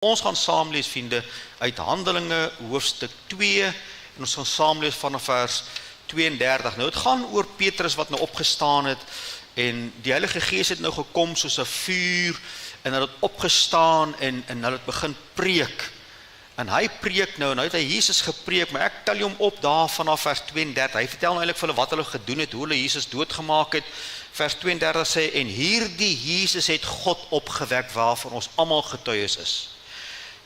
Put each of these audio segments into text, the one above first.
Ons gaan saam lees, vriende, uit Handelinge hoofstuk 2 en ons gaan saam lees vanaf vers 32. Nou, het gaan oor Petrus wat nou opgestaan het en die Heilige Gees het nou gekom soos 'n vuur en hy het opgestaan en hy het begin preek. En hy preek nou en hy het Jesus gepreek, maar ek tel hom op daar vanaf vers 32. Hy vertel nou eintlik vir hulle wat hulle gedoen het, hoe hulle Jesus doodgemaak het. Vers 32 sê, en hierdie Jesus het God opgewek waarvan ons almal getuies is.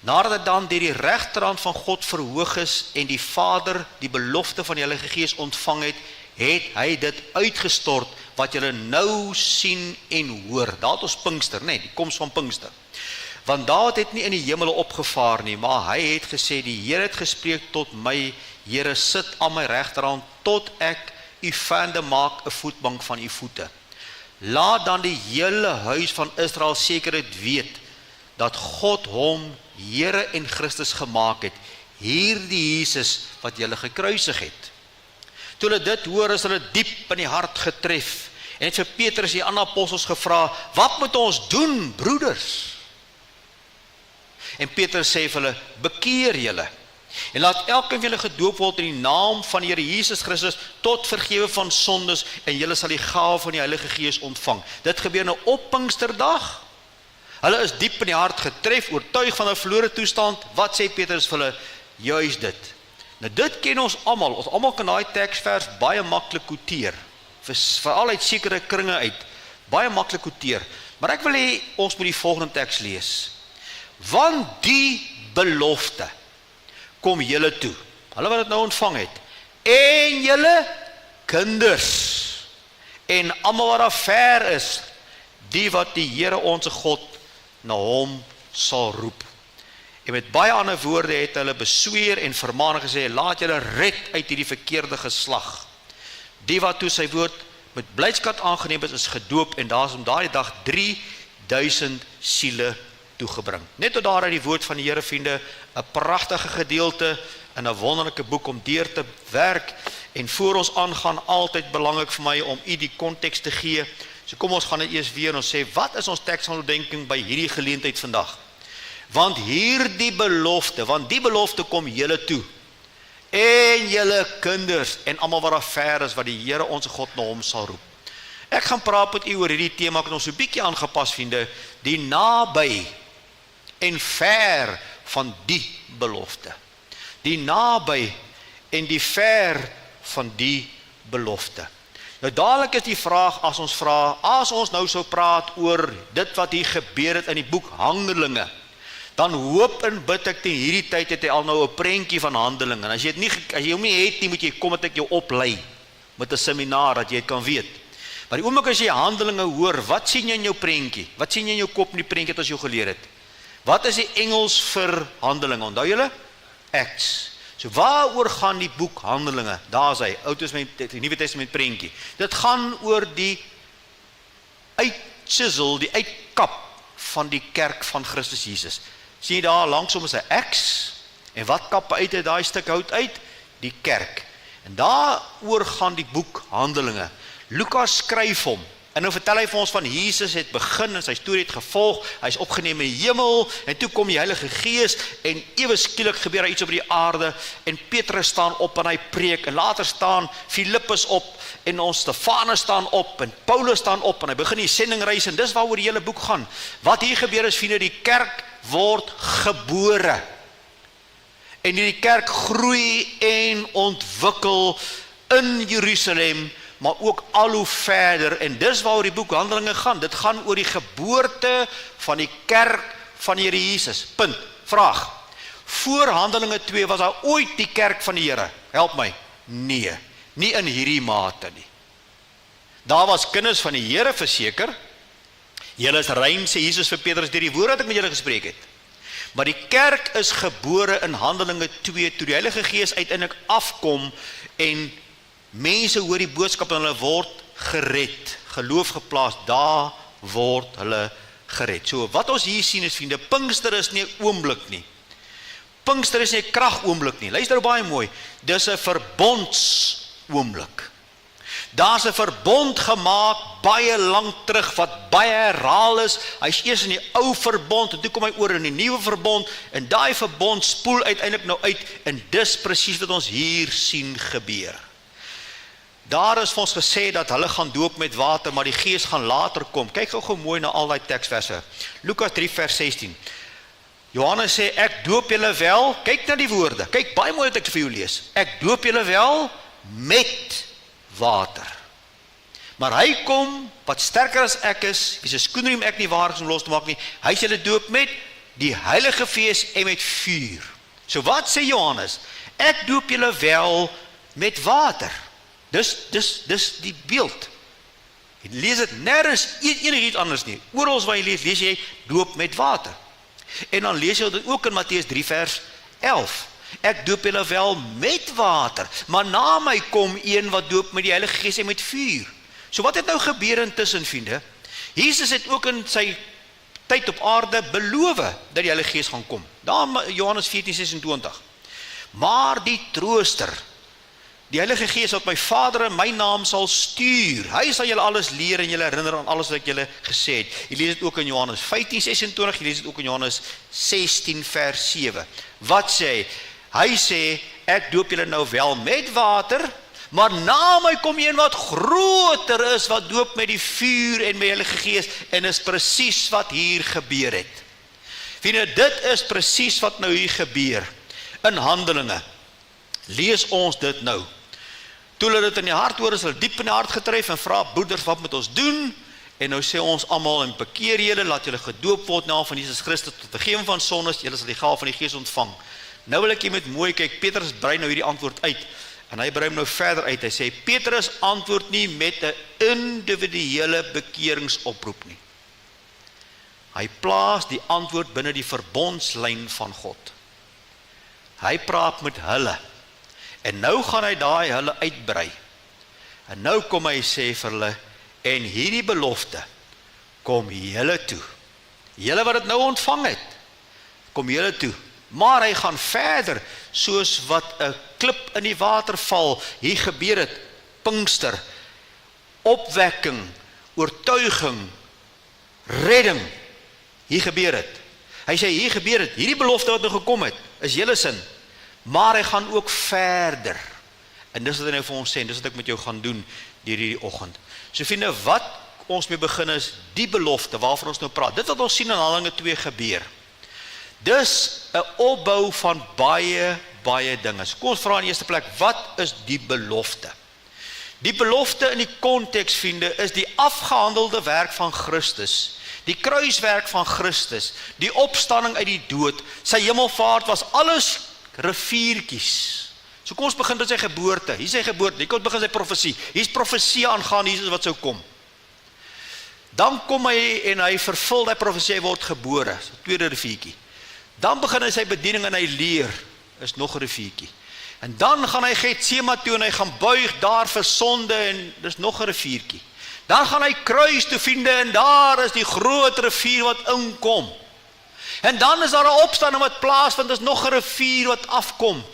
Nadat het dan deur die regterhand van God verhoog is en die Vader die belofte van die Heilige Gees ontvang het, het hy dit uitgestort wat julle nou sien en hoor. Daar het ons Pinkster, nee, die koms van Pinkster. Want daar het nie in die hemele opgevaar nie, maar hy het gesê, die Here het gespreek tot my, Here, sit aan my regterhand tot ek u vyande maak 'n voetbank van u voete. Laat dan die hele huis van Israel sekerheid weet dat God hom Here en Christus gemaak het, hierdie Jesus wat julle gekruisig het. Toe hulle dit hoor, is hulle diep in die hart getref, en het vir Petrus die ander apostels gevra, wat moet ons doen, broeders? En Petrus sê vir hulle, bekeer julle, en laat elkeen van julle gedoop word in die naam van die Here Jesus Christus, tot vergewe van sondes, en julle sal die gawe van die Heilige Gees ontvang. Dit gebeur nou op Pinksterdag. Hulle is diep in die hart getref, oortuig van 'n verlore toestand. Wat sê Petrus vir hulle? Juis dit. Nou dit ken ons almal kan daai teksvers baie maklik quoteer, veral uit sekere kringe uit, baie maklik quoteer. Maar ek wil hê ons moet die volgende teks lees. Want die belofte kom julle toe, hulle wat dit nou ontvang het, en julle kinders, en almal wat daar ver is, die wat die Here onse God na hom sal roep. En met baie ander woorde het hulle besweer en vermaan gesê, laat julle red uit hierdie verkeerde geslag. Die wat toe sy woord met blydskap aangeneem het, is gedoop, en daar is om daardie dag 3000 siele toegebring. Net tot daar uit die woord van die Here, vriende, 'n pragtige gedeelte in 'n wonderlike boek om deur te werk, en voor ons aangaan, altyd belangrik vir my om u die konteks te gee. So kom ons gaan dit eers weer en ons sê, wat is ons teksontdekking by hierdie geleentheid vandag? Want die belofte kom julle toe, en julle kinders, en almal wat daar ver is, wat die Here onze God na hom sal roep. Ek gaan praat met u oor hierdie tema, ek het ons so 'n bietjie aangepas, vriende, die naby en ver van die belofte. Die naby en die ver van die belofte. Nou dadelijk is die vraag, as ons nou sou praat oor dit wat hier gebeur het in die boek Handelinge, dan hoop en bid ek teen hierdie tyd het hy al nou 'n prentjie van Handelinge. En as jy hom nie het nie, moet jy kom dat ek jou oplei met 'n seminar dat jy het kan weet. Maar die oomblik as jy Handelinge hoor, wat sien jy in jou prentjie? Wat sien jy in jou kop in die prentjie wat ons jou geleer het? Wat is die Engels vir Handelinge? Onthou julle? Acts. So waaroor gaan die boek Handelinge? Daar is hy, Ou Testament, Nuwe Testament prentjie. Dit gaan oor die uitchisel, die uitkap van die kerk van Christus Jesus. Sien jy daar langsom is 'n Acts, en wat kap uit daai stuk hout uit? Die kerk. En daaroor gaan die boek Handelinge. Lukas skryf hom, en nou vertel hy vir ons van Jesus het begin, en sy storie het gevolg, hy is opgeneem in die hemel, en toe kom die Heilige Gees, en ewe skielik gebeur daar iets op die aarde, en Petrus staan op, en hy preek, en later staan Filippus op, en ons Stefanus staan op, en Paulus staan op, en hy begin die sendingreis, en dis waaroor die hele boek gaan. Wat hier gebeur is, vriende, die kerk word gebore, en die kerk groei en ontwikkel in Jerusalem, maar ook al hoe verder, en dis waaroor die boek Handelinge gaan. Dit gaan oor die geboorte van die kerk van die Here Jesus. Punt. Vraag. Voor Handelinge 2 was daar ooit die kerk van die Here? Help my. Nee, nie in hierdie mate nie. Daar was kinders van die Here verseker. Julle is rein, sê Jesus vir Petrus, deur die woord wat ek met julle gespreek het. Maar die kerk is gebore in Handelinge 2, toe die Heilige Gees uiteindelik afkom, en mense hoor die boodskap en hulle word gered, geloof geplaas, daar word hulle gered. So wat ons hier sien is, vriende, Pinkster is nie 'n oomblik nie. Pinkster is nie 'n krag oomblik nie. Luister baie mooi, dis 'n verbonds oomblik. Daar's 'n verbond gemaak baie lank terug wat baie herhaal is. Hy's eers in die ou verbond en toe kom hy oor in die nuwe verbond en daai verbond spoel uiteindelik nou uit en dis presies wat ons hier sien gebeur. Daar is vir ons gesê dat hulle gaan doop met water, maar die Gees gaan later kom. Kyk gou mooi na al die teksverse. Lukas 3 vers 16. Johannes sê, ek doop julle wel, kyk na die woorde, kyk baie mooi wat ek vir jou lees. Ek doop julle wel met water. Maar hy kom, wat sterker as ek is, wie se skoenriem ek nie waar is om los te maak nie, hy sê julle doop met die Heilige Gees en met vuur. So wat sê Johannes? Ek doop julle wel met water. Dis die beeld. Jy lees dit nergens enigiets anders nie. Oral waar jy lees jy doop met water. En dan lees jy dit ook in Matteus 3 vers 11. Ek doop julle wel met water, maar na my kom een wat doop met die Heilige Gees en met vuur. So wat het nou gebeur intussen, vriende? Jesus het ook in sy tyd op aarde beloof dat die Heilige Gees gaan kom. Daar in Johannes 14:26. Maar die Trooster, die Heilige Gees wat my Vader in my naam sal stuur, hy sal julle alles leer en julle herinner aan alles wat ek julle gesê het. Jy lees dit ook in Johannes 15:26, jy lees dit ook in Johannes 16 vers 7. Wat sê hy? Hy sê, ek doop julle nou wel met water, maar na my kom een wat groter is, wat doop met die vuur en met die Heilige Gees, en is presies wat hier gebeur het. Vriende, dit is presies wat nou hier gebeur. In Handelinge, lees ons dit nou. Toe hulle dit in die hart hoor, is hulle diep in die hart getref en vra, broeders, wat moet ons doen? En nou sê ons almal, en bekeer julle, laat julle gedoop word na van Jesus Christus tot vergifnis van sondes, julle sal die gawe van die Gees ontvang. Nou wil ek jy met mooi kyk, Petrus brei nou hierdie antwoord uit, en hy brei hom nou verder uit, hy sê, Petrus antwoord nie met 'n individuele bekeringsoproep nie. Hy plaas die antwoord binne die verbondslyn van God. Hy praat met hulle, en nou gaan hy daai hulle uitbrei, en nou kom hy sê vir hulle, en hierdie belofte, kom julle toe, julle wat het nou ontvang het, kom julle toe, maar hy gaan verder, soos wat 'n klip in die water val, hier gebeur het, Pinkster, opwekking, oortuiging, redding, hier gebeur het. Hy sê, hier gebeur het, hierdie belofte wat nou gekom het, is julle sin, maar hy gaan ook verder, en dis wat hy nou vir ons sê, en dis wat ek met jou gaan doen, hierdie oggend. So vriende, wat ons mee begin is, die belofte, waarvan ons nou praat, dit wat ons sien in Handelinge 2 gebeur, dis 'n opbou van baie dinge. So kom ons vra in die eerste plek, wat is die belofte? Die belofte in die konteks, vriende, is die afgehandelde werk van Christus, die kruiswerk van Christus, die opstanding uit die dood, sy hemelvaart was alles riviertjies. So kom ons begin met sy geboorte, hier is sy geboorte, hier kom begin sy profesie, hier is profesie aangaan Jesus wat sou kom. Dan kom hy en hy vervul die profesie, hy word gebore, so tweede riviertjie. Dan begin hy sy bediening en hy leer, is nog 'n riviertjie. En dan gaan hy Getsema toe en hy gaan buig daar vir sonde en dis nog 'n riviertjie. Dan gaan hy kruis toe, vriende, en daar is die groot rivier wat inkom. En dan is daar 'n opstanding wat plaasvind, is nog 'n rivier wat afkom.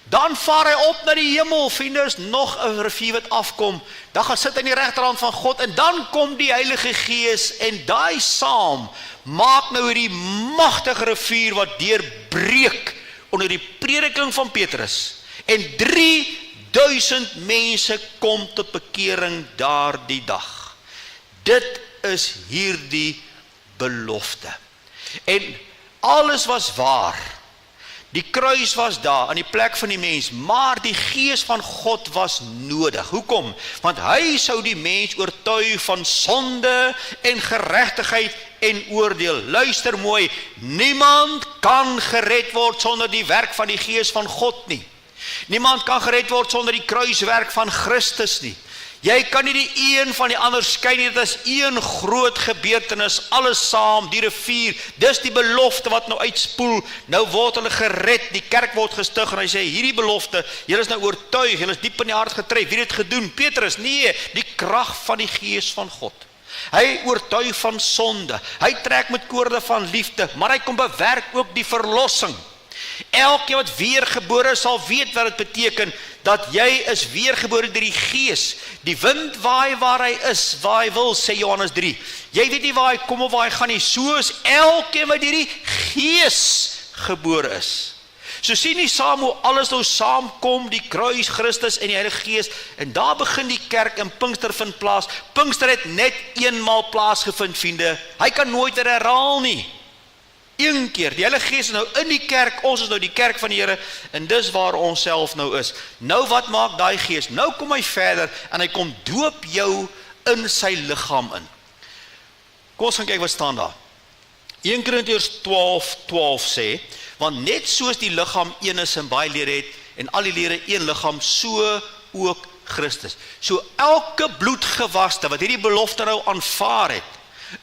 Dan vaar hy op na die hemel, vriende, is nog 'n rivier wat afkom. Dan gaan sit aan die regterhand van God en dan kom die Heilige Gees en daai saam maak nou hierdie magtige rivier wat deurbreek onder die prediking van Petrus. En 3000 mense kom tot bekering daardie dag. Dit is hierdie belofte. En alles was waar. Die kruis was daar, aan die plek van die mens, maar die Gees van God was nodig. Hoekom? Want hy sou die mens oortuig van sonde en geregtigheid en oordeel. Luister mooi, niemand kan gered word sonder die werk van die Gees van God nie. Niemand kan gered word sonder die kruiswerk van Christus nie. Jy kan nie die een van die ander skei nie, dit is een groot gebeurtenis, alles saam, die rivier, dis die belofte wat nou uitspoel, nou word hulle gered, die kerk word gestig, en hy sê, hierdie belofte, julle is nou oortuig, julle is diep in die hart getref, wie het gedoen? Petrus, nee, die krag van die Gees van God. Hy oortuig van sonde, hy trek met koorde van liefde, maar hy kom bewerk ook die verlossing. Elkeen wat weergebore is, sal weet wat dit beteken, dat jy is weergebore deur die Gees. Die wind waai waar hy is, waar hy wil, sê Johannes 3. Jy weet nie waar hy kom of waar hy gaan nie, so is elkeen wat deur die Gees gebore is. So sien nie saam hoe alles nou saamkom, die kruis, Christus en die Heilige Gees, en daar begin die kerk in Pinkster vind plaas. Pinkster het net eenmaal plaasgevind, vriende. Hy kan nooit weer herhaal nie. Een keer, die Heilige Gees is nou in die kerk, ons is nou die kerk van die Here, en dis waar ons self nou is. Nou wat maak daai Gees? Nou kom hy verder, en hy kom doop jou in sy liggaam in. Kom ons gaan kyk wat staan daar. 1 Korintiërs 12:12 sê, want net soos die liggaam een is en baie lede het, en al die lede een liggaam, so ook Christus. So elke bloedgewaste wat hierdie belofte nou aanvaar het,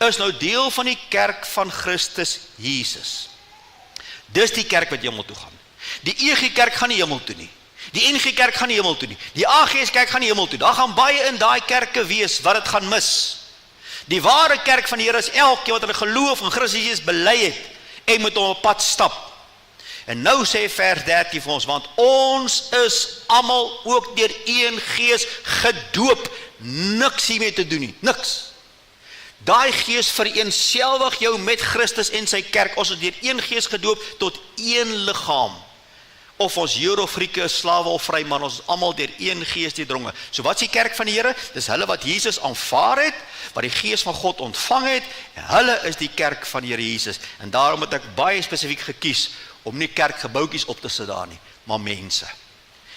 is nou deel van die kerk van Christus Jesus. Dis die kerk wat hemel toe gaan. Die EG kerk gaan nie hemel toe nie. Die NG kerk gaan nie hemel toe nie. Die AGS kerk gaan nie hemel toe. Daar gaan baie in daai kerke wees wat dit gaan mis. Die ware kerk van die Here is elkeen wat hulle geloof in Christus Jesus bely het en met hom op pad stap. En nou sê vers 13 vir ons, want ons is almal ook deur een Gees gedoop. Niks hiermee te doen nie, niks. Daai Gees vereenselwig jou met Christus en sy kerk. Ons is deur een Gees gedoop tot een liggaam. Of ons Jood of Grieke, slawe of vry man, ons is almal deur een Gees deurdronge. So wat is die kerk van die Here? Dis hulle wat Jesus aanvaar het, wat die Gees van God ontvang het, en hulle is die kerk van die Here Jesus. En daarom het ek baie spesifiek gekies om nie kerkgebouetjies op te sit daar nie, maar mense.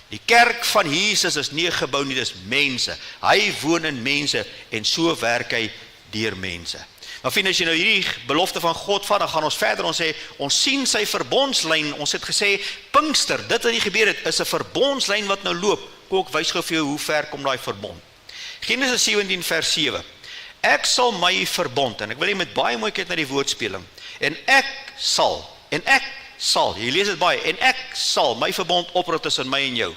Die kerk van Jesus is nie 'n gebou nie, dis mense. Hy woon in mense en so werk hy deur mense. Maar vriende, as jy nou hierdie belofte van God vat, dan gaan ons verder, ons sê, ons sien sy verbondslyn, ons het gesê, Pinkster, dit wat hier gebeur het, is 'n verbondslyn wat nou loop. Kom ek wys gou vir jou hoe ver kom daai verbond. Genesis 17 vers 7. Ek sal my verbond, en ek wil jy met baie mooi kyk na die woordspeling, en ek sal, jy lees dit baie, en ek sal my verbond oprig tussen my en jou.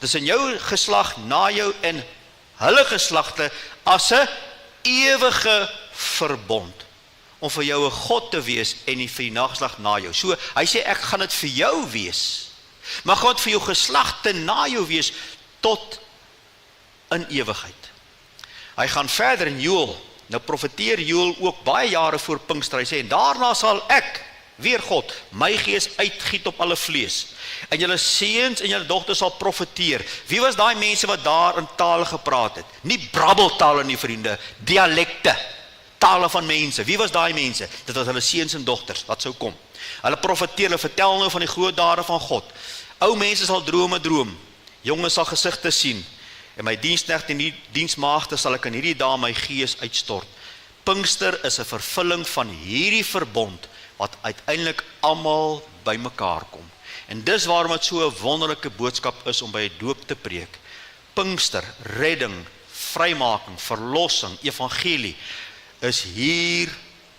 Dis in jou geslag na jou en hulle geslagte as 'n ewige verbond, om vir jou 'n God te wees en nie vir die nageslag na jou. So, hy sê ek gaan dit vir jou wees, maar God vir jou geslagte na jou wees tot in ewigheid. Hy gaan verder in Joël, nou profeteer Joël ook baie jare voor Pinkster, hy sê, en daarna sal ek, weer God, my Gees uitgiet op alle vlees, en julle seuns en julle dogters sal profeteer. Wie was daai mense wat daar in tale gepraat het? Nie brabbeltale nie, vriende, dialekte, tale van mense. Wie was daai mense? Dit was hulle seuns en dogters, wat sou kom. Hulle profeteer, hulle vertel nou van die groot dade van God. Ou mense sal drome droom, jonges sal gesigte sien, en my diensknegte en die diensmaagde sal ek in hierdie dae my Gees uitstort. Pinkster is 'n vervulling van hierdie verbond, wat uiteindelik almal bymekaar kom. En dis waarom dit so 'n wonderlike boodskap is om by 'n doop te preek. Pinkster, redding, vrymaking, verlossing, evangelie, is hier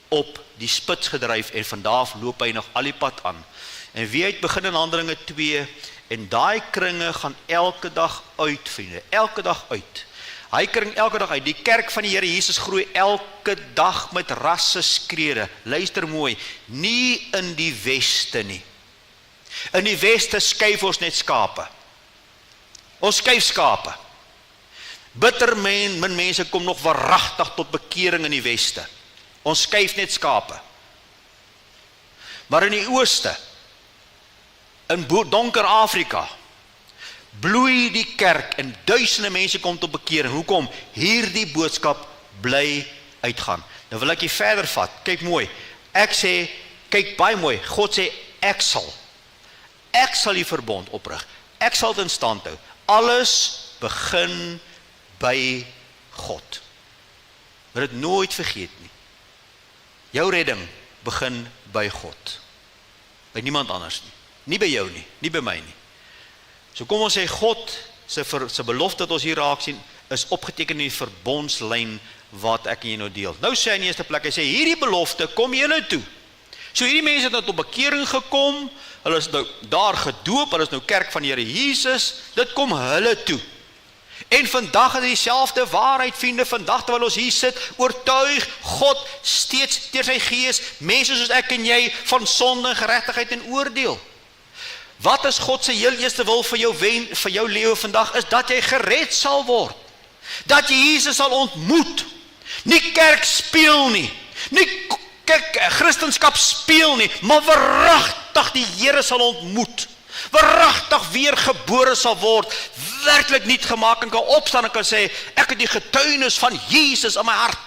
op die spits gedryf, en vandaag loop hy nog al die pad aan. En wie het begin in Handelinge 2, en daai kringe gaan elke dag uit, vriende, elke dag uit. Hy kring elke dag uit. Die kerk van die Here Jesus groei elke dag met rasse skrede. Luister mooi, nie in die weste nie. In die weste skuif ons net skape. Ons skuif skape. Bitter min mense kom nog waaragtig tot bekering in die weste. Ons skuif net skape. Maar in die ooste, in donker Afrika, bloei die kerk en duisende mense kom tot bekering. Hoekom? Hierdie boodskap bly uitgaan. Nou wil ek jy verder vat. Kyk mooi. Ek sê, kyk baie mooi. God sê, ek sal die verbond oprig. Ek sal dit in stand hou. Alles begin by God. Moet dit nooit vergeet nie. Jou redding begin by God. By niemand anders nie. Nie by jou nie, nie by my nie. So kom ons sê, God se belofte wat ons hier raak sien, is opgeteken in die verbondslyn wat ek en jy nou deel. Nou sê hy in die eerste plek, hy sê, hierdie belofte kom julle toe. So hierdie mense het nou tot bekering gekom, hulle is nou daar gedoop, hulle is nou kerk van die Here Jesus, dit kom hulle toe. En vandag is dieselfde waarheid, vriende, vandag terwyl ons hier sit, oortuig God steeds deur sy Gees, mense soos ek en jy, van sonde, geregtigheid en oordeel. Wat is God se heel eerste wil vir jou lewe vandag, is dat jy gered sal word. Dat jy Jesus sal ontmoet. Nie kerk speel nie. Nie Christendom speel nie, maar waaragtig die Here sal ontmoet. Waaragtig weer gebore sal word, werklik nuut gemaak en kan opstaan en kan sê, ek het die getuienis van Jesus in my hart.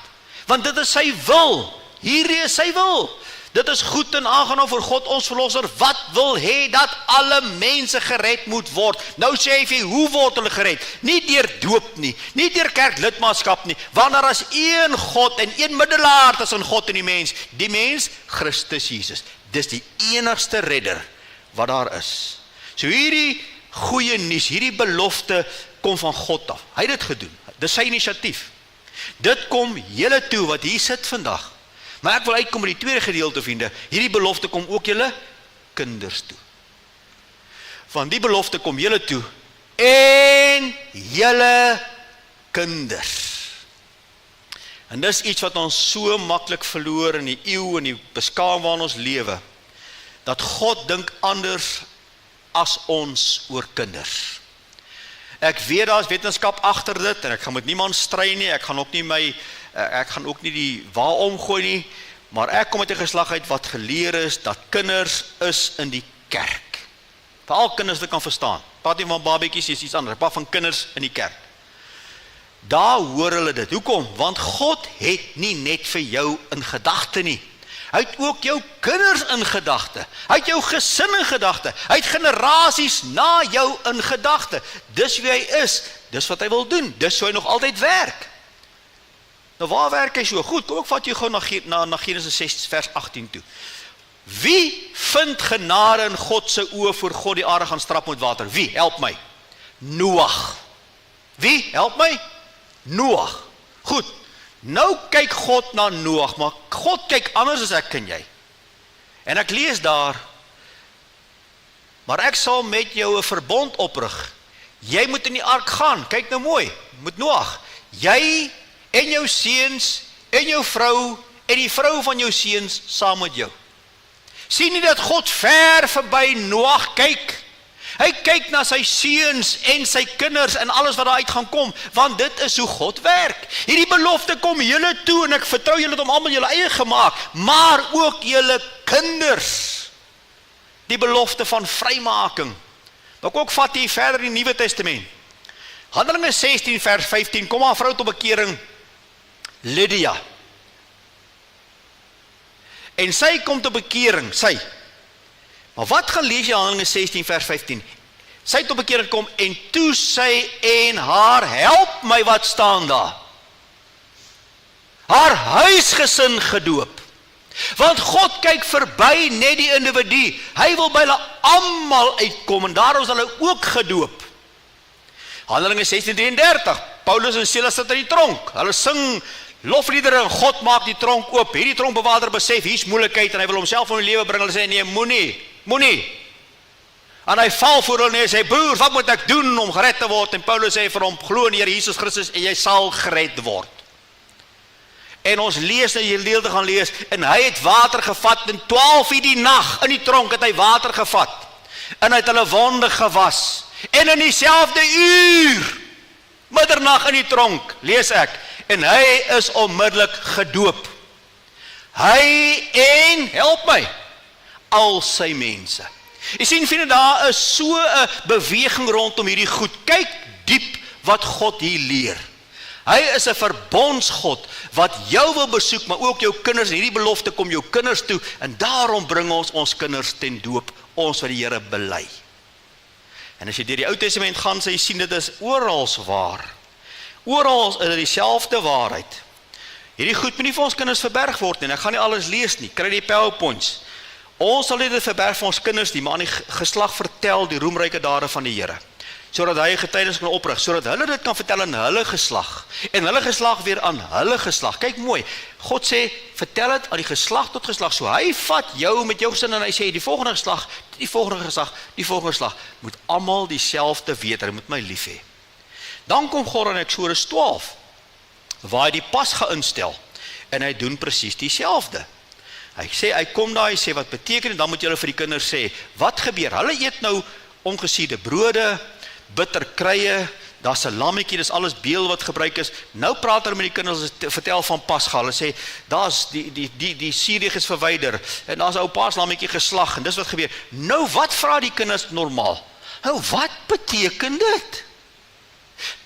Want dit is sy wil. Hierdie is sy wil. Dit is goed en aangenaam vir God ons verlosser. Wat wil hê? Dat alle mense gered moet word. Nou sê hy vir jy, hoe word hulle gered? Nie deur doop nie, nie deur kerklidmaatskap nie, want daar is een God en een middelaar tussen God en die mens Christus Jesus. Dis die enigste redder wat daar is. So hierdie goeie nuus, hierdie belofte kom van God af. Hy het dit gedoen. Dis sy inisiatief. Dit kom julle toe wat hier sit vandag. Maar ek wil uitkom met die tweede gedeelte, vriende. Hierdie belofte kom ook julle kinders toe. Van die belofte kom julle toe en julle kinders. En dis iets wat ons so maklik verloor in die eeu en die beskaam waarin ons lewe. Dat God dink anders as ons oor kinders. Ek weet daar is wetenskap agter dit en ek gaan met niemand stry nie, ek gaan ook nie die waarom gooi nie, maar ek kom uit 'n geslag uit wat geleer is dat kinders is in die kerk. Veral kinders wat kan verstaan. Praat nie van babetjies, is iets anders. Praat van kinders in die kerk. Daar hoor hulle dit. Hoekom? Want God het nie net vir jou in gedagte nie. Hy het ook jou kinders in gedagte. Hy het jou gesin in gedagte. Hy het generasies na jou in gedagte. Dis wie hy is. Dis wat hy wil doen. Dis hoe hy nog altyd werk. Nou waar werk hy so? Goed, kom ek vat jou gou na Genesis 6 vers 18 toe. Wie vind genade in God se oë voor God die aarde gaan strap met water? Wie? Help my. Noag. Wie? Help my. Noag. Goed. Nou kyk God na Noag, maar God kyk anders as ek en jy. En ek lees daar, maar ek sal met jou 'n verbond oprig. Jy moet in die ark gaan, kyk nou mooi, met Noag. Jy en jou seuns en jou vrou en die vrou van jou seuns saam met jou. Sien nie dat God ver verby Noag kyk? Hy kyk na sy seuns en sy kinders en alles wat daar uit gaan kom, want dit is hoe God werk. Hierdie belofte kom julle toe en ek vertrou julle het hom almal julle eie gemaak, maar ook julle kinders. Die belofte van vrymaking. Maar ook vat hier verder in die Nuwe Testament. Handelinge 16 vers 15, kom haar vrou tot bekering, Lydia. En sy kom tot bekering, sy. Maar wat gaan lees jy Handelinge 16 vers 15? Sy het tot bekering kom en toe sy en haar, help my wat staan daar. Haar huisgesin gedoop. Want God kyk verby net die individu. Hy wil by hulle almal uitkom en daarom is hulle ook gedoop. Handelinge 16:33. Paulus en Silas sit in die tronk. Hulle sing lofliedere en God maak die tronk oop. Hierdie tronkbewaarder besef hier's moeilikheid en hy wil homself in die lewe bring. Hulle sê nee, moenie. En hy val voor hulle en sê, broer, wat moet ek doen om gered te word? En Paulus sê vir hom, glo in die Here Jesus Christus en jy sal gered word. En ons lees en jy gedeelte gaan lees, en hy het water gevat, en 12 uur die nag in die tronk het hy water gevat, en hy het hulle wonde gewas, en in dieselfde uur, middernag in die tronk, lees ek, en hy is onmiddellik gedoop. Hy en, help my, al sy mense. Jy sien, vriende, daar is so 'n beweging rondom hierdie goed. Kyk diep wat God hier leer. Hy is 'n verbondsgod wat jou wil besoek, maar ook jou kinders. En hierdie belofte kom jou kinders toe, en daarom bring ons kinders ten doop, ons wat die Here bely. En as jy deur die Ou Testament gaan, sal jy sien dit is oral waar. Oral is dit dieselfde waarheid. Hierdie goed moet nie vir ons kinders verberg word nie. Ek gaan nie alles lees nie. Kry die PowerPoints. Ons sal dit verberg vir ons kinders nie, maar aan die geslag vertel die roemryke dade van die Here, sodat hy getuienis kan oprig, sodat hulle dit kan vertel aan hulle geslag, en hulle geslag weer aan hulle geslag. Kyk mooi, God sê, vertel dit aan die geslag tot geslag, so hy vat jou met jou gesin en hy sê, die volgende geslag, die volgende geslag, moet almal dieselfde weet, hy moet my lief hê. Dan kom God in Eksodus 12, waar hy die pas gaan instel, en hy doen presies dieselfde. Hy kom daar, hy sê, wat beteken dit? Dan moet julle vir die kinders sê, wat gebeur? Hulle eet nou ongesiede brode, bitter krye, daar's 'n lammetjie, dis alles beel wat gebruik is. Nou praat hulle met die kinders, vertel van Pasga. Hulle sê, daar's die sierdeeg is verwyder, en daar's 'n ou paaslammetjie geslag, en dis wat gebeur. Nou, wat vra die kinders normaal? Nou, wat beteken dit?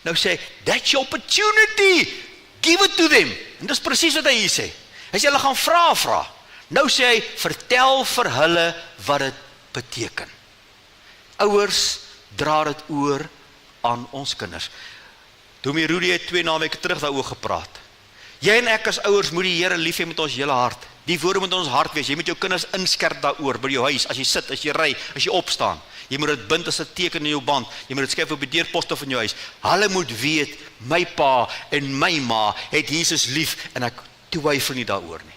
Nou sê, that's your opportunity, give it to them. En dis presies wat hy hier sê. Hy sê, hulle gaan vra. Nou sê hy, vertel vir hulle wat dit beteken. Ouers, dra dit oor aan ons kinders. Dominee Rudy het 2 naweke terug daaroor gepraat. Jy en ek as ouers moet die Here lief hê met ons hele hart. Die woorde moet in ons hart wees. Jy moet jou kinders inskerp daaroor by jou huis, as jy sit, as jy ry, as jy opstaan. Jy moet dit bind as 'n teken in jou band. Jy moet dit skryf op die deurposte van jou huis. Hulle moet weet, my pa en my ma het Jesus lief, en ek twyfel nie daaroor nie.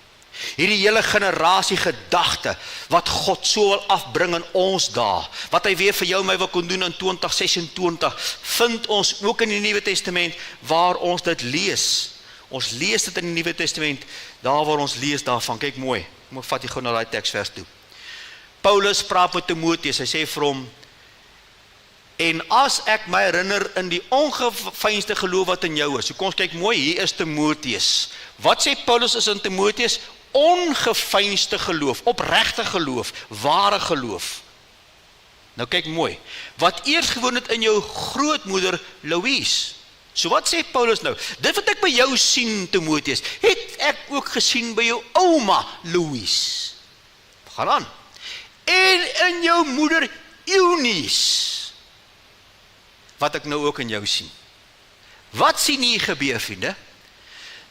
Hierdie hele generasie gedagte wat God so wil afbring in ons dae, wat hy weer vir jou en my wil kon doen in 2026, vind ons ook in die Nuwe Testament waar ons dit lees. Ons lees dit in die Nuwe Testament, daar waar ons lees daarvan. Kyk mooi, ek vat jy gou na daai teksvers toe. Paulus praat met Timoteus, hy sê vir hom, en as ek my herinner in die ongeveinsde geloof wat in jou is. So kom ons kyk mooi, hier is Timoteus. Wat sê Paulus is in Timoteus? Ongeveinsde geloof, opregte geloof, ware geloof. Nou kyk mooi, wat eers gewoon het in jou grootmoeder Louise. So wat sê Paulus nou? Dit wat ek by jou sien, Timoteus, het ek ook gesien by jou ouma Louise. Gaan aan. En in jou moeder Eunice, wat ek nou ook in jou sien. Wat sien hier gebeur, vriende?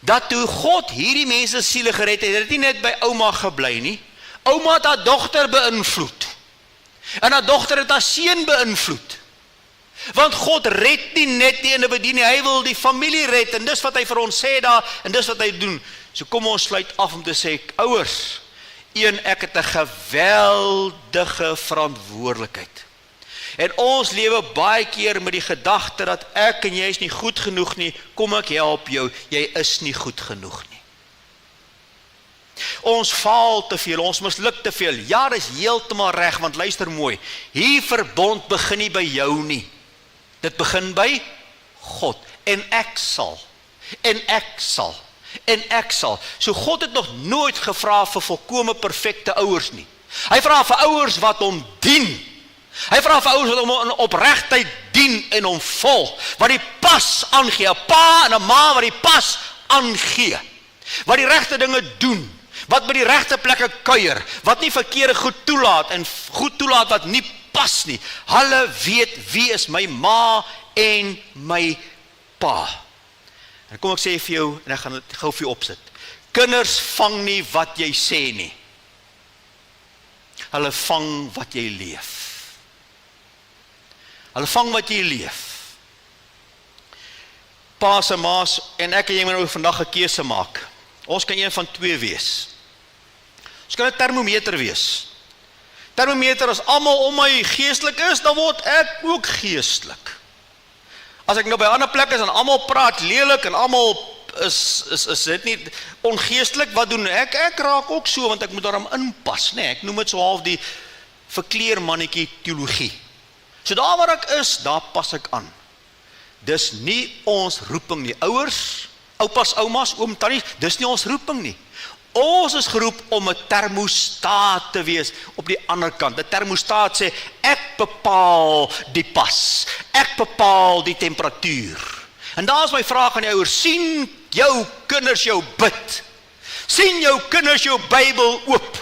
Dat toe God hierdie mense siele gered het, het dit nie net by ouma gebly nie. Ouma het haar dogter beïnvloed. En haar dogter het haar seun beïnvloed. Want God red nie net die individu nie, hy wil die familie red, en dis wat hy vir ons sê daar, en dis wat hy doen. So kom ons sluit af om te sê, ouers, ek het 'n geweldige verantwoordelikheid. En ons lewe baie keer met die gedagte dat ek en jy is nie goed genoeg nie, kom ek help jou, jy is nie goed genoeg nie. Ons faal te veel, ons misluk te veel. Ja, dis heeltemal reg, want luister mooi, hier verbond begin nie by jou nie. Dit begin by God, en ek sal. So God het nog nooit gevra vir volkome perfekte ouers nie. Hy vra vir ouers wat hom dien. Hy vra vir ouers wat hom in opregtheid dien en hom volg, wat die pas aangee, 'n pa en 'n ma wat die pas aangee, wat die regte dinge doen, wat by die regte plekke kuier, wat nie verkeerde goed toelaat en goed toelaat wat nie pas nie. Hulle weet wie is my ma en my pa. En kom ek sê vir jou, en ek gaan dit gou vir jou opsit. Kinders vang nie wat jy sê nie. Hulle vang wat jy leef. Hulle vang wat jy leef. Pa's en ma's, en ek en jy moet nou vandag 'n keuse maak. Ons kan een van twee wees. Ons kan 'n termometer wees. Termometer, as almal om my geestelik is, dan word ek ook geestelik. As ek nou by ander plekke is en almal praat lelik en almal is dit nie ongeestelik, wat doen ek? Ek raak ook so, want ek moet daarom inpas, nee, ek noem dit so half die verkleermannetjie teologie. So daar waar ek is, daar pas ek aan. Dis nie ons roeping nie. Ouers, oupas, oumas, oom, tannies, dis nie ons roeping nie. Ons is geroep om 'n termostaat te wees op die ander kant. Die termostaat sê, ek bepaal die pas. Ek bepaal die temperatuur. En daar is my vraag aan die ouers, sien jou kinders jou bid? Sien jou kinders jou Bybel oop?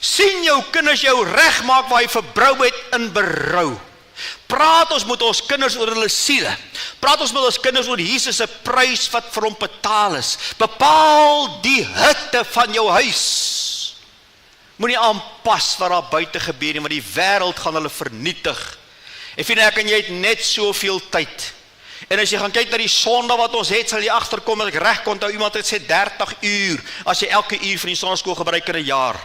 Sien jou kinders jou regmaak waar jy verbrou het in berou? Praat ons met ons kinders oor hulle siele. Praat ons met ons kinders oor Jesus se prys wat vir hom betaal is. Bepaal die hitte van jou huis. Moenie aanpas wat daar buite gebeur nie, want die wêreld gaan hulle vernietig. En vind ek en jy het net soveel tyd. En as jy gaan kyk na die sonde wat ons het, sal jy agterkom, as ek reg kon onthou, iemand het sê 30 uur, as jy elke uur van die sonneskool gebruik in 'n jaar.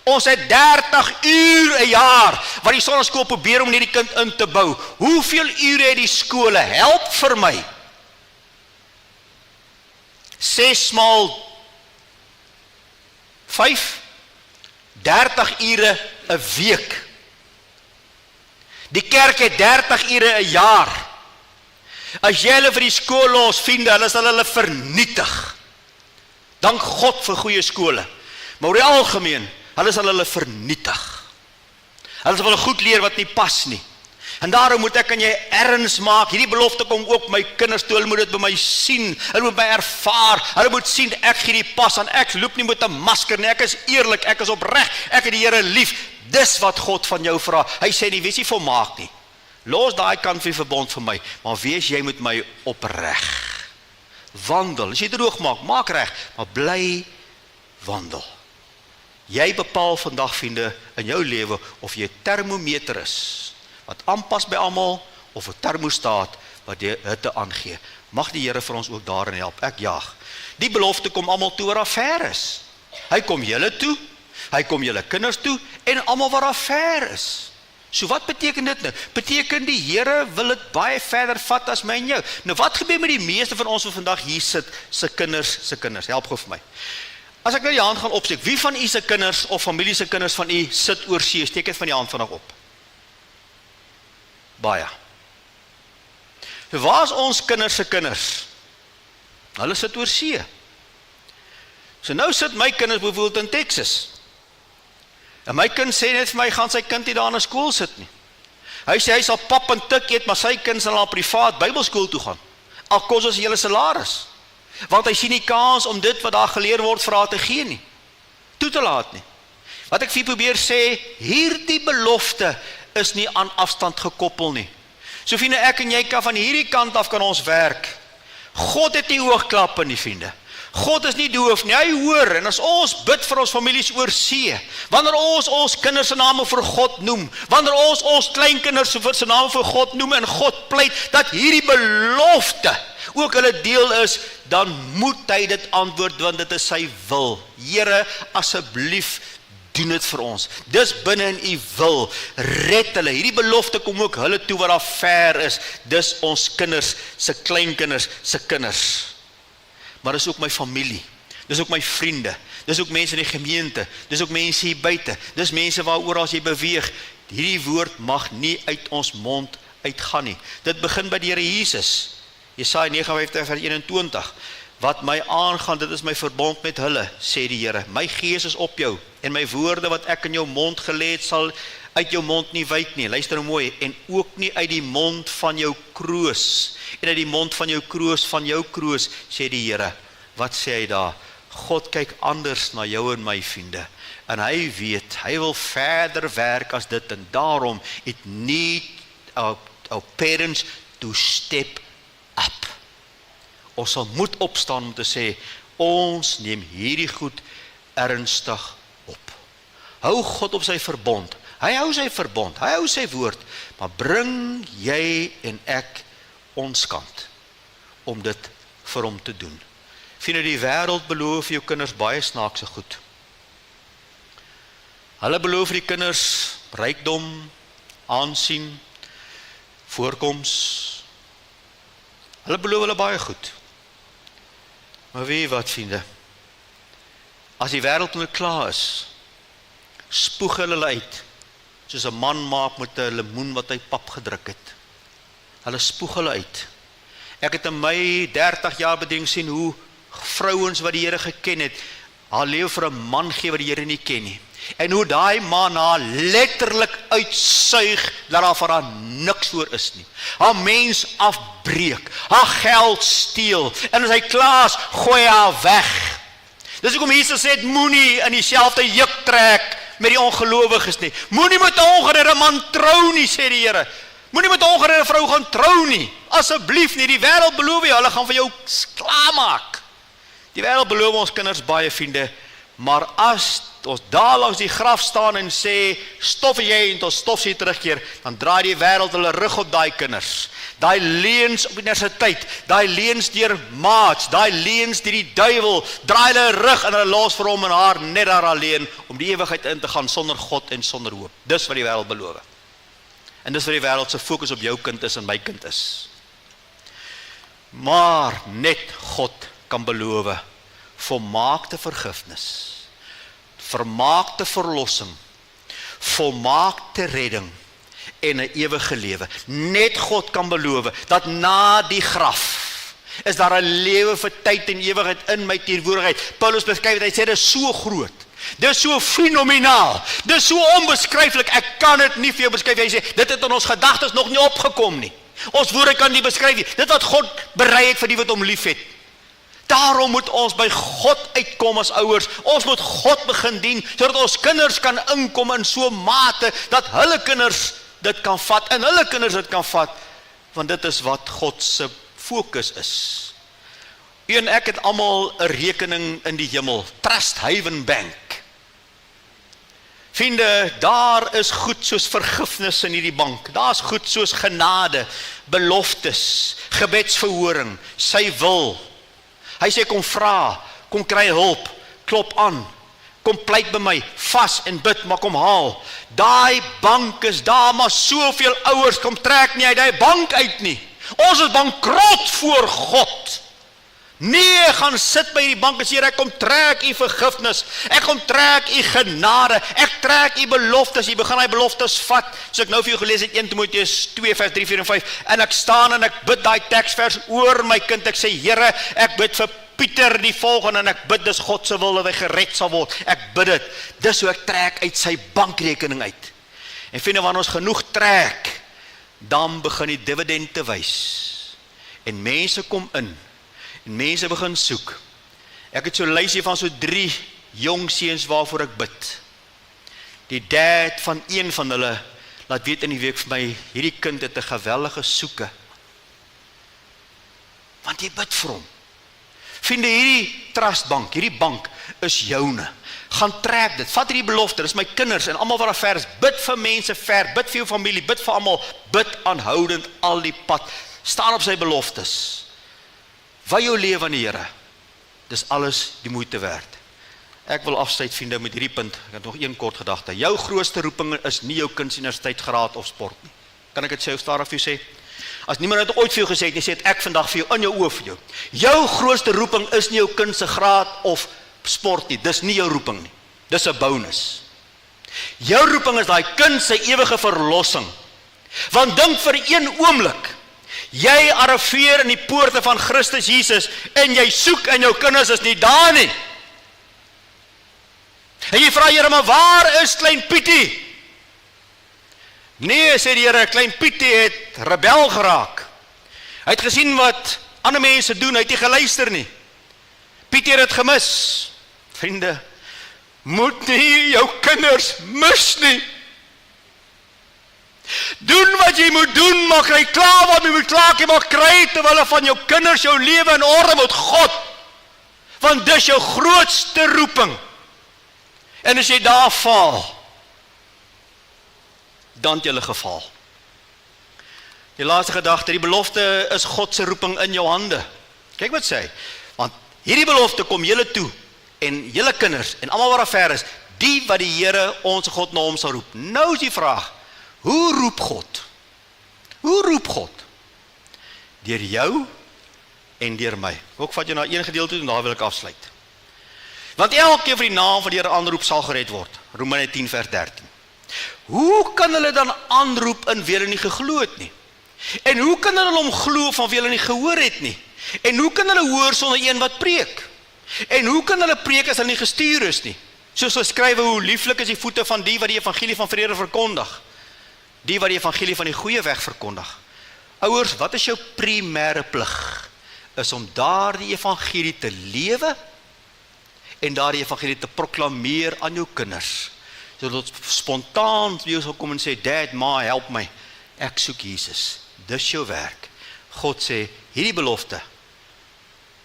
Ons het 30 uur 'n jaar wat die sonneskool probeer om hierdie kind in te bou. Hoeveel ure het die skole? Help vir my. 6 maal 5? 30 ure 'n week. Die kerk het 30 ure 'n jaar. As jy hulle vir die skool los, vriende, hulle sal hulle vernietig. Dank God vir goeie skole. Maar oor die algemeen, hulle sal hulle vernietig. Hulle sal hulle goed leer wat nie pas nie. En daarom moet ek en jy erns maak. Hierdie belofte kom ook my kinders toe. Hulle moet dit by my sien. Hulle moet my ervaar. Hulle moet sien ek gee die pas aan. Ek loop nie met 'n masker nie. Ek is eerlik, ek is opreg. Ek het die Here lief. Dis wat God van jou vra. Hy sê nie, wees nie volmaak nie. Los daai kant van die verbond vir my, maar wees jy met my opreg. Wandel. As jy droog maak reg, maar bly wandel. Jy bepaal vandag, vriende, in jou lewe of jy 'n termometer is wat aanpas by almal of 'n termostaat wat die hitte aangee. Mag die Here vir ons ook daarin help. Ek jaag. Die belofte kom almal toe waar daar ver is. Hy kom julle toe, hy kom julle kinders toe en almal waar daar ver is. So wat beteken dit nou? Beteken die Here wil dit baie verder vat as my en jou. Nou wat gebeur met die meeste van ons wat vandag hier sit, se kinders? Help gou vir my. As ek nou die hand gaan opsteek, wie van u se kinders of familie se kinders van u sit oor see? Steek dit van die hand vandag op. Baie. So waar is ons kinders se kinders? Hulle sit oor see. So nou sit my kinders byvoorbeeld in Texas. En my kind sê net vir my, gaan sy kind nie daar na skool sit nie. Hy sê hy sal pap en tik eet, maar sy kind sal na 'n privaat Bybelskool toe gaan. Al kos ons die hele salaris. Want hy sien nie kans om dit wat daar geleer word vir haar te gee nie. Toe te laat nie. Wat ek vir probeer sê, hierdie belofte is nie aan afstand gekoppel nie. So vriende, ek en jy kan van hierdie kant af kan ons werk. God het nie oogklappe nie, vriende. God is nie doof nie, hy hoor, en as ons bid vir ons families oor see, wanneer ons kinders se name vir God noem, wanneer ons kleinkinders se name vir God noem, en God pleit, dat hierdie belofte ook hulle deel is, dan moet hy dit antwoord, want dit is sy wil. Here, asseblief, doen dit vir ons. Dis binne in u wil, red hulle. Hierdie belofte kom ook hulle toe wat daar ver is, dis ons kinders, se kleinkinders, se kinders. Maar dis ook my familie, dis ook my vriende, dis ook mense in die gemeente, dis ook mense hier buite, dis mense waaroor as jy beweeg, hierdie woord mag nie uit ons mond uitgaan nie. Dit begin by die Here Jesus, Jesaja 59:21, wat my aangaan, dit is my verbond met hulle, sê die Here, my gees is op jou, en my woorde wat ek in jou mond gelê het, sal uit jou mond nie wyk nie, luister nou mooi, en ook nie uit die mond van jou kroos, en uit die mond van jou kroos, sê die Here. Wat sê hy daar? God kyk anders na jou en my vriende, en hy weet, hy wil verder werk as dit, en daarom, it need our parents to step up. Ons sal moet opstaan om te sê, ons neem hierdie goed ernstig op. Hou God op sy verbond, hy hou sy verbond, hy hou sy woord, maar bring jy en ek ons kant, om dit vir hom te doen. Vriende, die wêreld beloof vir jou kinders baie snaakse goed. Hulle beloof vir die kinders rykdom, aansien, voorkoms. Hulle beloof hulle baie goed. Maar weet wat, vriende? As die wêreld nou klaar is, spoeg hulle uit, soos 'n man maak met 'n lemoen wat hy pap gedruk het. Hulle spoeg hulle uit. Ek het in my 30 jaar bediening sien hoe vrouens wat die Here geken het, haar lewe vir 'n man gee wat die Here nie ken nie. En hoe daai man haar letterlik uitsuig, dat daar vir haar niks oor is nie. Haar mens afbreek, haar geld steel, en as hy klaar is, gooi haar weg. Dis hoekom Jesus sê, moenie in dieselfde juk trek met die ongelowiges nie. Moenie met 'n ongeredde man trou nie, sê die Here. Moenie met 'n ongeredde vrou gaan trou nie. Asseblief nie, die wêreld beloof jy, hulle gaan vir jou klaarmaak. Die wêreld beloof ons kinders baie, vriende, maar as ons daar langs die graf staan en sê, stof jy en tot stof sê terugkeer, dan draai die wêreld hulle rug op daai kinders. Daai leuns op universiteit, daai leuns deur maats, daai leuns deur die duiwel, draai hulle rug en hulle los vir hom en haar net daar alleen, om die ewigheid in te gaan sonder God en sonder hoop. Dis wat die wêreld beloof. En dis wat die wêreld se fokus op jou kind is en my kind is. Maar net God kan beloof volmaakte vergifnis, vermaakte verlossing, volmaakte redding en 'n ewige lewe. Net God kan beloof dat na die graf is daar 'n lewe vir tyd en ewigheid in my teenwoordigheid. Paulus beskryf dit, hy sê dit is so groot. Dit is so fenomenaal. Dit is so onbeskryflik. Ek kan dit nie vir jou beskryf. Hy sê dit het in ons gedagtes nog nie opgekom nie. Ons woorde kan nie beskryf nie. Dit wat God berei het vir die wat hom liefhet. Daarom moet ons by God uitkom as ouers. Ons moet God begin dien, sodat ons kinders kan inkom in so mate, dat hulle kinders dit kan vat, en hulle kinders dit kan vat, want dit is wat God se fokus is. U en ek het almal 'n rekening in die hemel, Trust Haven Bank. Vriende, daar is goed soos vergifnis in hierdie bank, daar is goed soos genade, beloftes, gebedsverhoring, sy wil. Hy sê kom vra, kom kry hulp, klop aan, kom pleit by my, vas en bid, maar kom haal. Daai bank is daar, maar soveel ouers kom trek nie uit daai bank uit nie. Ons is bankrot voor God. Nee, gaan sit by die bank en sê, ek kom trek u vergifnis, ek kom trek u genade, ek trek u beloftes, jy begin hy beloftes vat, so ek nou vir jou gelees het 1 Timoteus 2 vers 3, 4 en 5, en ek staan en ek bid daai teksvers oor my kind, ek sê, Here, ek bid vir Pieter die volgende, en ek bid dis God se wil dat hy gered sal word, ek bid dit, dis hoe ek trek uit sy bankrekening uit, en vind wanneer ons genoeg trek, dan begin die dividend te wys, en mense kom in, en mense begin soek. Ek het so 'n lysie van so 3 jong seuns waarvoor ek bid. Die dad van een van hulle laat weet in die week vir my, hierdie kind het 'n geweldige soeke. Want jy bid vir hom. Vriende, hierdie trustbank, hierdie bank is joune. Gaan trek dit, vat hierdie belofte, dis my kinders en almal wat daar ver is, bid vir mense ver, bid vir jou familie, bid vir almal, bid aanhoudend al die pad, staan op sy beloftes. Wy jou lewe aan die Here, dis alles die moeite werd. Ek wil afsluit, vriende, met hierdie punt, ek het nog een kort gedagte. Jou grootste roeping is nie jou kunstuniversiteitsgraad of sport nie. Kan ek dit sê, stadig vir jou sê? As niemand het ooit vir jou gesê het, nie sê het ek vandag vir jou, in jou oë vir jou. Jou grootste roeping is nie jou kunstegraad of sport nie, dis nie jou roeping nie, dis 'n bonus. Jou roeping is daai kind se ewige verlossing. Want dink vir een oomblik, jy arriveer in die poorte van Christus Jesus en jy soek en jou kinders is nie daar nie. En jy vra, Here, maar waar is klein Pietie? Nee, sê die Here, klein Pietie het rebel geraak. Hy het gesien wat ander mense doen, hy het nie geluister nie. Pietie het dit gemis. Vriende, moet nie jou kinders mis nie. Doen wat jy moet doen, maar kry klaar wat jy moet klaar, jy mag kry terwyl van jou kinders jou lewe in orde met God. Want dis jou grootste roeping. En as jy daar val, dan het jy geval. Die laaste gedagte, die belofte is God se roeping in jou hande. Kyk wat sê hy, want hierdie belofte kom julle toe, en julle kinders, en almal wat daar ver is, die wat die Here ons God na hom sal roep. Nou is die vraag, hoe roep God? Hoe roep God? Deur jou en deur my. Ook vat jy na een gedeelte en daar wil ek afsluit. Want elkeen vir die naam van die Here aanroep sal gered word. Romeine 10 vers 13. Hoe kan hulle dan aanroep in wie hulle nie geglo het nie? En hoe kan hulle hom glo van wie hulle nie gehoor het nie? En hoe kan hulle hoor sonder een wat preek? En hoe kan hulle preek as hulle nie gestuur is nie? Soos geskrywe, hoe lieflik is die voete van die wat die evangelie van vrede verkondig. Die wat die evangelie van die goeie weg verkondig. Ouers, wat is jou primêre plig? Is om daardie evangelie te lewe en daardie evangelie te proklameer aan jou kinders. Sodat spontaan jy sal kom en sê, Dad, Ma, help my. Ek soek Jesus. Dis jou werk. God sê, hierdie belofte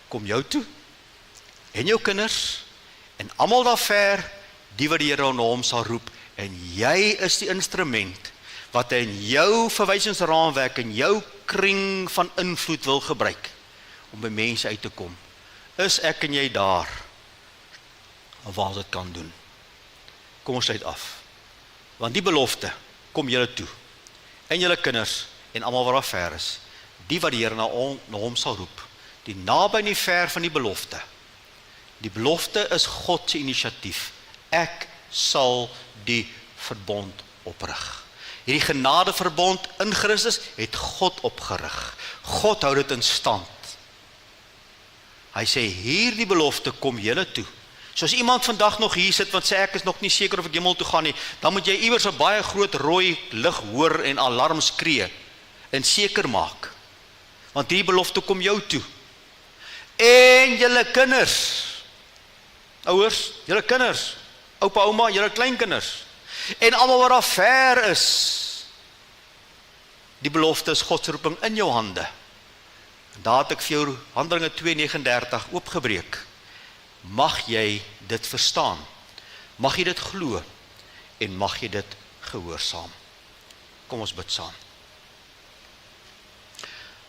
kom jou toe en jou kinders en almal daar ver, die wat die Here na hom sal roep, en jy is die instrument wat hy in jou verwysingsraamwerk en jou kring van invloed wil gebruik om by mense uit te kom. Is ek en jy daar waar ons dit kan doen? Kom ons sluit af. Want die belofte kom julle toe en julle kinders en almal wat daar ver is, die wat die Here na hom sal roep, die naby en die ver van die belofte. Die belofte is God se inisiatief. Ek sal die verbond oprig. Hierdie genadeverbond in Christus het God opgerig. God hou dit in stand. Hy sê, hierdie belofte kom julle toe. So as iemand vandag nog hier sit, wat sê ek is nog nie seker of ek hemel toe gaan nie, dan moet jy iewers 'n baie groot rooi lig hoor en alarm skree en seker maak. Want die belofte kom jou toe. En julle kinders, ouers, julle kinders, oupa, ouma, julle kleinkinders, en almal wat daar ver is, die belofte is God se roeping in jou hande. En daar het ek vir jou Handelinge 2:39 oopgebreek. Mag jy dit verstaan, mag jy dit glo, en mag jy dit gehoorsaam. Kom ons bid saam.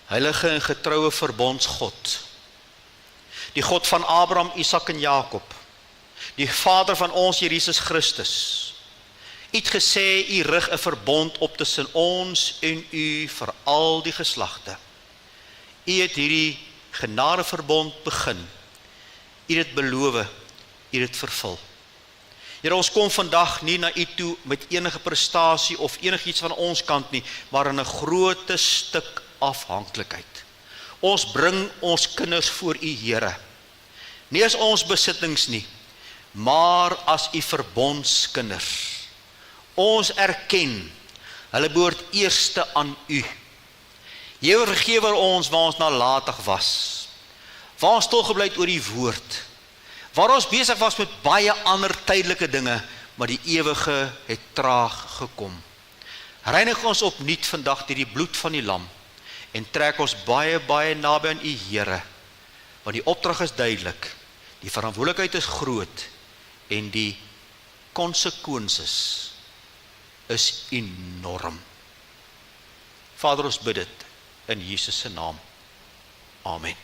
Heilige en getroue verbondsgod, die God van Abraham, Isak en Jakob, die Vader van ons Here Jesus Christus, U het gesê, U rig 'n verbond op tussen ons en U vir al die geslagte. U het hierdie genadeverbond begin. U het dit beloof, U het dit vervul. Here, ons kom vandag nie na U toe met enige prestasie of enigiets van ons kant nie, maar in 'n groot stuk afhanklikheid. Ons bring ons kinders voor U, Here. Nie as ons besittings nie, maar as U verbondskinders. Ons erken, hulle behoort eerste aan U. Jy vergewe ons waar ons nalatig was, waar ons stilgebly het oor die woord, waar ons besig was met baie ander tydelike dinge, maar die ewige het traag gekom. Reinig ons opnuut vandag deur die bloed van die lam, en trek ons baie, baie naby aan U, Here, want die opdrag is duidelik, die verantwoordelikheid is groot, en die konsekwensies is enorm. Vader, ons bid dit in Jesus se naam. Amen.